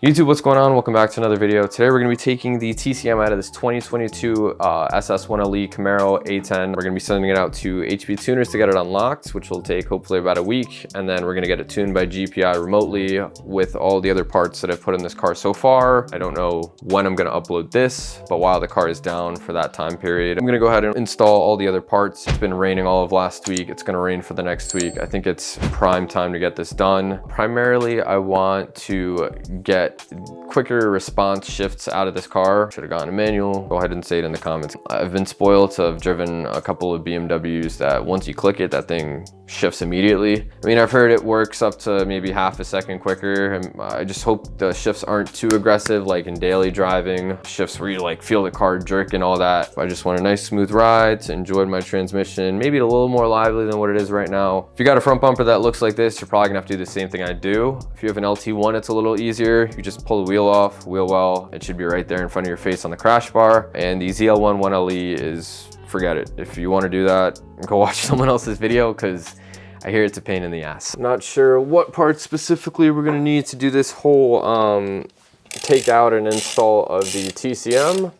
YouTube, what's going on? Welcome back to another video. Today we're going to be taking the TCM out of this 2022 SS1LE Camaro A10. We're going to be sending it out to HPTuners to get it unlocked, which will take hopefully about a week. And then we're going to get it tuned by GPI remotely with all the other parts that I've put in this car so far. I don't know when I'm going to upload this, but while the car is down for that time period, I'm going to go ahead and install all the other parts. It's been raining all of last week. It's going to rain for the next week. I think it's prime time to get this done. Primarily, I want to get quicker response shifts out of this car. Should have gotten a manual. Go ahead and say it in the comments. I've been spoiled to have driven a couple of BMWs that once you click it, that thing shifts immediately. I mean, I've heard it works up to maybe half a second quicker, and I just hope the shifts aren't too aggressive, like in daily driving, shifts where you like feel the car jerk and all that. I just want a nice smooth ride to enjoy my transmission, maybe a little more lively than what it is right now. If you got a front bumper that looks like this, you're probably gonna have to do the same thing I do. If you have an LT1, it's a little easier. You just pull the wheel off, wheel well, it should be right there in front of your face on the crash bar. And the ZL1 1LE is, forget it. If you want to do that, go watch someone else's video, because I hear it's a pain in the ass. I'm not sure what parts specifically we're gonna need to do this whole take out and install of the TCM.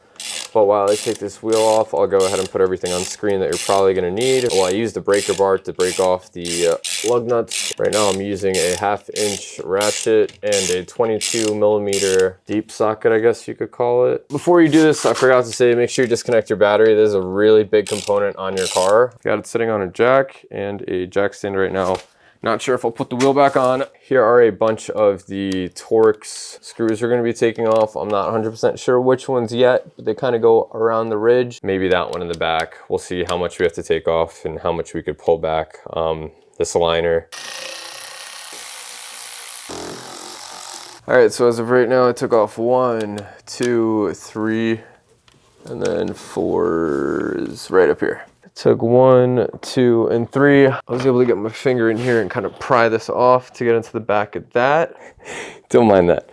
But while I take this wheel off, I'll go ahead and put everything on screen that you're probably gonna need. Well, I use the breaker bar to break off the lug nuts. Right now I'm using a 1/2-inch ratchet and a 22mm deep socket, I guess you could call it. Before you do this, I forgot to say, make sure you disconnect your battery. This is a really big component on your car. Got it sitting on a jack and a jack stand right now. Not sure if I'll put the wheel back on. Here are a bunch of the Torx screws we're gonna be taking off. I'm not 100% sure which ones yet, but they kind of go around the ridge. Maybe that one in the back. We'll see how much we have to take off and how much we could pull back this liner. All right, so as of right now, I took off 1, 2, 3, and then 4 is right up here. Took 1, 2, and 3. I was able to get my finger in here and kind of pry this off to get into the back of that. Don't mind that.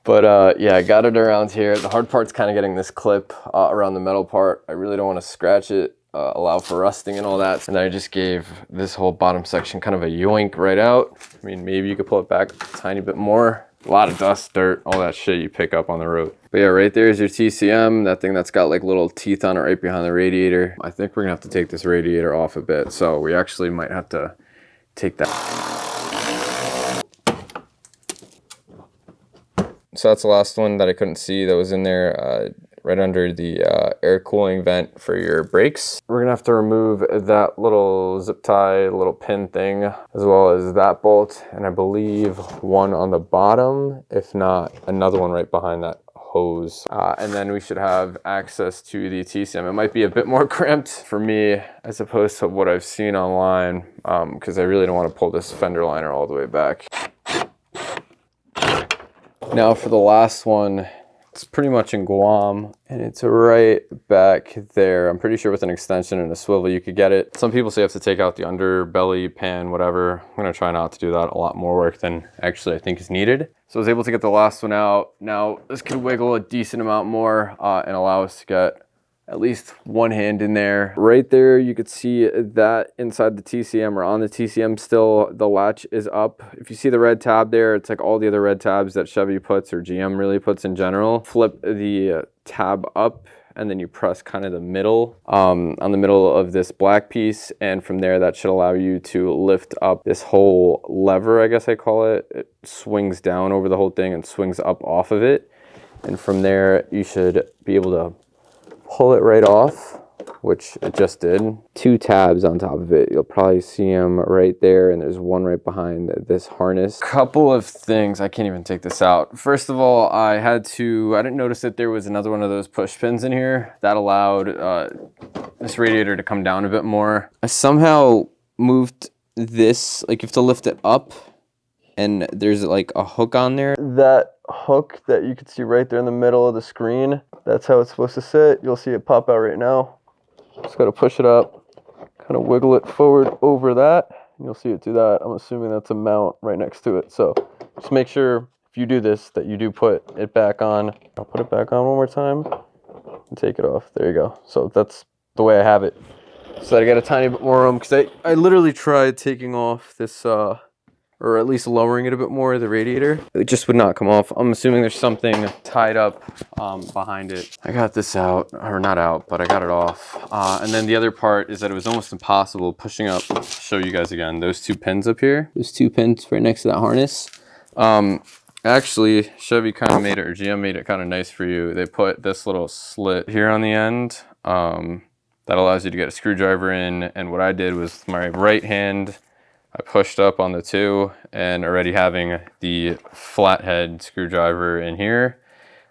But yeah, I got it around here. The hard part's kind of getting this clip around the metal part. I really don't want to scratch it, allow for rusting and all that. And then I just gave this whole bottom section kind of a yoink right out. I mean, maybe you could pull it back a tiny bit more. A lot of dust, dirt, all that shit you pick up on the road. But yeah, right there is your TCM, that thing that's got like little teeth on it right behind the radiator. I think we're gonna have to take this radiator off a bit, so we actually might have to take that. So that's the last one that I couldn't see that was in there, right under the air cooling vent for your brakes. We're gonna have to remove that little zip tie, little pin thing, as well as that bolt, and I believe one on the bottom, if not another one right behind that hose. And then we should have access to the TCM. It might be a bit more cramped for me as opposed to what I've seen online, because I really don't want to pull this fender liner all the way back. Now for the last one, it's pretty much in Guam, and it's right back there. I'm pretty sure with an extension and a swivel you could get it. Some people say you have to take out the underbelly, pan, whatever. I'm gonna try not to do that. A lot more work than actually I think is needed. So I was able to get the last one out. Now this could wiggle a decent amount more and allow us to get at least one hand in there. Right there, you could see that inside the TCM, or on the TCM still, the latch is up. If you see the red tab there, it's like all the other red tabs that Chevy puts, or GM really puts in general. Flip the tab up, and then you press kind of the middle, on the middle of this black piece, and from there, that should allow you to lift up this whole lever, I guess I call it. It swings down over the whole thing and swings up off of it. And from there, you should be able to pull it right off, which it just did. 2 tabs on top of it. You'll probably see them right there, and there's one right behind this harness. Couple of things, I can't even take this out. First of all, I didn't notice that there was another one of those push pins in here that allowed this radiator to come down a bit more. I somehow moved this, like you have to lift it up, and there's like a hook on there. That hook that you can see right there in the middle of the screen, that's how it's supposed to sit. You'll see it pop out right now. Just got to push it up, kind of wiggle it forward over that, and you'll see it do that. I'm assuming that's a mount right next to it. So just make sure if you do this that you do put it back on. I'll put it back on one more time and take it off. There you go. So that's the way I have it. So I got a tiny bit more room, because I literally tried taking off this or at least lowering it a bit more, the radiator, it just would not come off. I'm assuming there's something tied up behind it. I got this out, or not out, but I got it off. And then the other part is that it was almost impossible pushing up. I'll show you guys again, those two pins up here, those two pins right next to that harness. Actually, Chevy kind of made it, or GM made it kind of nice for you. They put this little slit here on the end that allows you to get a screwdriver in. And what I did was with my right hand, I pushed up on the two, and already having the flathead screwdriver in here,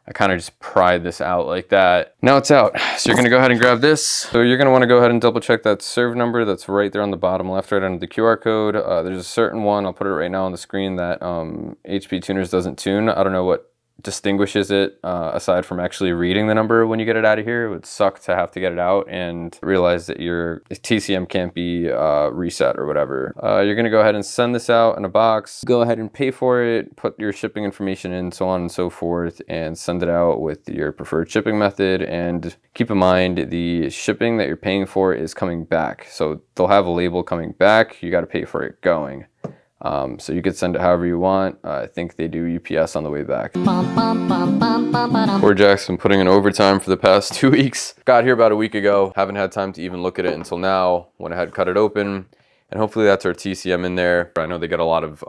I kind of just pried this out like that. Now it's out. So you're gonna go ahead and grab this. So you're gonna wanna go ahead and double check that serve number that's right there on the bottom left, right under the QR code. There's a certain one, I'll put it right now on the screen, that HPTuners doesn't tune. I don't know what distinguishes it aside from actually reading the number when you get it out of here. It would suck to have to get it out and realize that your TCM can't be reset or whatever. You're gonna go ahead and send this out in a box, go ahead and pay for it, put your shipping information in, so on and so forth, and send it out with your preferred shipping method. And keep in mind, the shipping that you're paying for is coming back. So they'll have a label coming back, you gotta pay for it going. So you could send it however you want. I think they do UPS on the way back. Poor Jack's been putting in overtime for the past 2 weeks. Got here about a week ago. Haven't had time to even look at it until now. Went ahead, cut it open, and hopefully that's our TCM in there. I know they got a lot of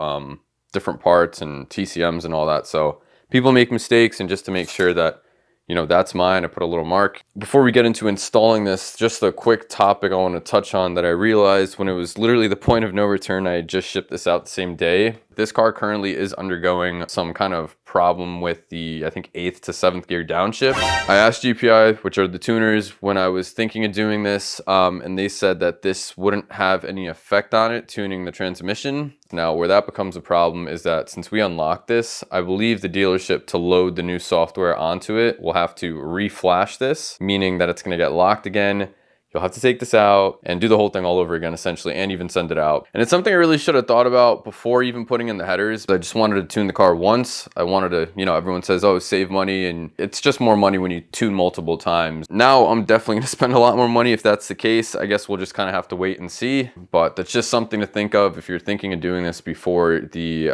different parts and TCMs and all that. So people make mistakes, and just to make sure that, you know, that's mine, I put a little mark. Before we get into installing this, just a quick topic I want to touch on that I realized when it was literally the point of no return. I had just shipped this out the same day. This car currently is undergoing some kind of problem with the, I think, 8th to 7th gear downshift. I asked GPI, which are the tuners, when I was thinking of doing this, and they said that this wouldn't have any effect on it, tuning the transmission. Now, where that becomes a problem is that since we unlocked this, I believe the dealership, to load the new software onto it, will have to reflash this, meaning that it's going to get locked again. You'll have to take this out and do the whole thing all over again, essentially, and even send it out. And it's something I really should have thought about before even putting in the headers. I just wanted to tune the car once. I wanted to, you know, everyone says, oh, save money, and it's just more money when you tune multiple times. Now I'm definitely gonna spend a lot more money if that's the case. I guess we'll just kind of have to wait and see, but that's just something to think of if you're thinking of doing this before the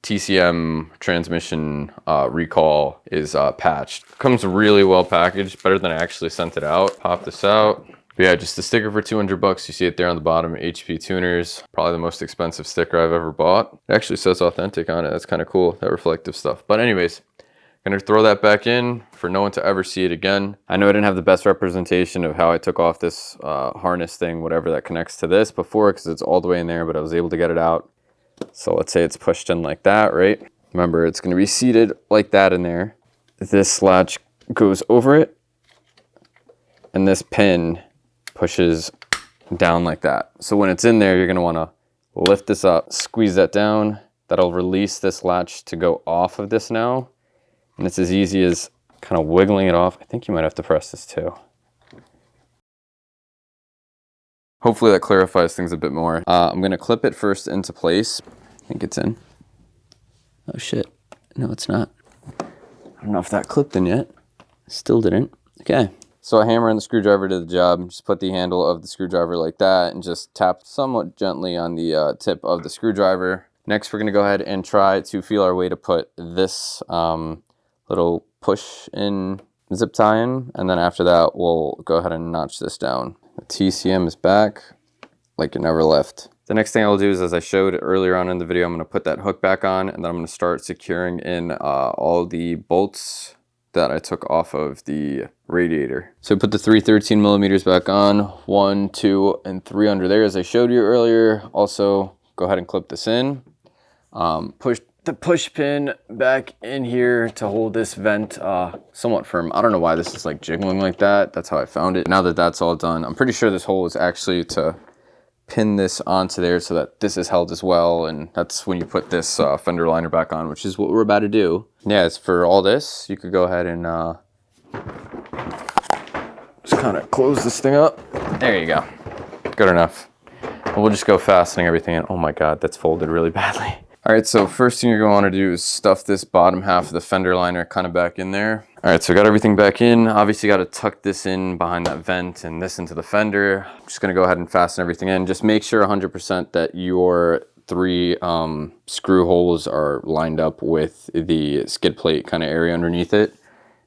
TCM transmission recall is patched. Comes really well packaged, better than I actually sent it out. Pop this out. But yeah, just a sticker for 200 bucks. You see it there on the bottom, HPTuners. Probably the most expensive sticker I've ever bought. It actually says authentic on it. That's kind of cool, that reflective stuff. But anyways, gonna throw that back in for no one to ever see it again. I know I didn't have the best representation of how I took off this harness thing, whatever that connects to this before, because it's all the way in there, but I was able to get it out. So let's say it's pushed in like that, right? Remember, it's gonna be seated like that in there. This latch goes over it, and this pin pushes down like that. So when it's in there, you're gonna wanna lift this up, squeeze that down. That'll release this latch to go off of this now. And it's as easy as kind of wiggling it off. I think you might have to press this too. Hopefully that clarifies things a bit more. I'm gonna clip it first into place. I think it's in. Oh shit, no it's not. I don't know if that clipped in yet. Still didn't. Okay. So a hammer and the screwdriver did the job. Just put the handle of the screwdriver like that and just tap somewhat gently on the tip of the screwdriver. Next, we're gonna go ahead and try to feel our way to put this little push in zip tie in. And then after that, we'll go ahead and notch this down. The TCM is back like it never left. The next thing I'll do is, as I showed earlier on in the video, I'm gonna put that hook back on, and then I'm gonna start securing in all the bolts that I took off of the radiator. So put the 3 13 millimeters back on, 1, 2, and 3 under there as I showed you earlier. Also, go ahead and clip this in. Push the push pin back in here to hold this vent somewhat firm. I don't know why this is like jiggling like that. That's how I found it. Now that that's all done, I'm pretty sure this hole is actually to pin this onto there so that this is held as well, and that's when you put this fender liner back on, which is what we're about to do. Yeah, as for all this, you could go ahead and just kind of close this thing up. There you go. Good enough. We'll just go fastening everything in. Oh my god, that's folded really badly. All right, so first thing you're gonna wanna do is stuff this bottom half of the fender liner kind of back in there. All right, so I got everything back in. Obviously gotta tuck this in behind that vent and this into the fender. I'm just gonna go ahead and fasten everything in. Just make sure 100% that your 3 screw holes are lined up with the skid plate kind of area underneath it.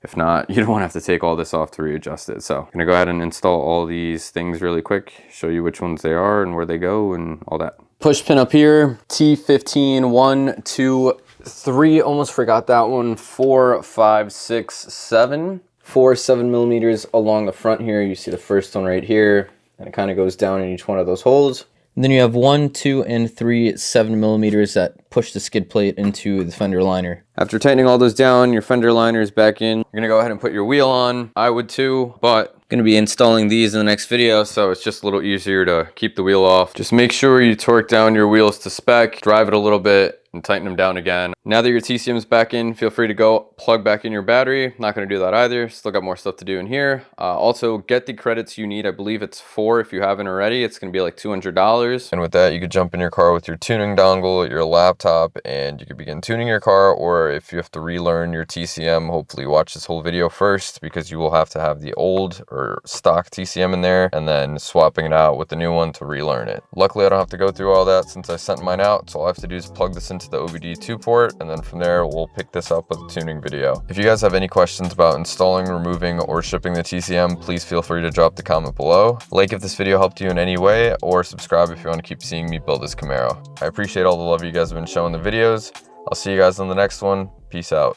If not, you don't want to have to take all this off to readjust it. So I'm gonna go ahead and install all these things really quick, show you which ones they are and where they go and all that. Push pin up here, T15, 1, 2, 3, almost forgot that one, 4, 5, 6, 7. 4 7mm along the front here. You see the first one right here, and it kind of goes down in each one of those holes. And then you have 1, 2, and 3 7mm that push the skid plate into the fender liner. After tightening all those down, your fender liner is back in. You're gonna go ahead and put your wheel on. I would too, but I'm gonna be installing these in the next video, so it's just a little easier to keep the wheel off. Just make sure you torque down your wheels to spec, drive it a little bit, and tighten them down again. Now that your TCM is back in, feel free to go plug back in your battery. Not gonna do that either. Still got more stuff to do in here. Also, get the credits you need. I believe it's 4 if you haven't already. It's gonna be like $200. And with that, you could jump in your car with your tuning dongle, your laptop, and you could begin tuning your car. Or if you have to relearn your TCM, hopefully watch this whole video first, because you will have to have the old or stock TCM in there and then swapping it out with the new one to relearn it. Luckily, I don't have to go through all that since I sent mine out. So all I have to do is plug this into the OBD2 port, and then from there we'll pick this up with a tuning video. If you guys have any questions about installing, removing, or shipping the TCM, please feel free to drop the comment below. Like if this video helped you in any way, or subscribe if you want to keep seeing me build this Camaro. I appreciate all the love you guys have been showing the videos. I'll see you guys on the next one. Peace out.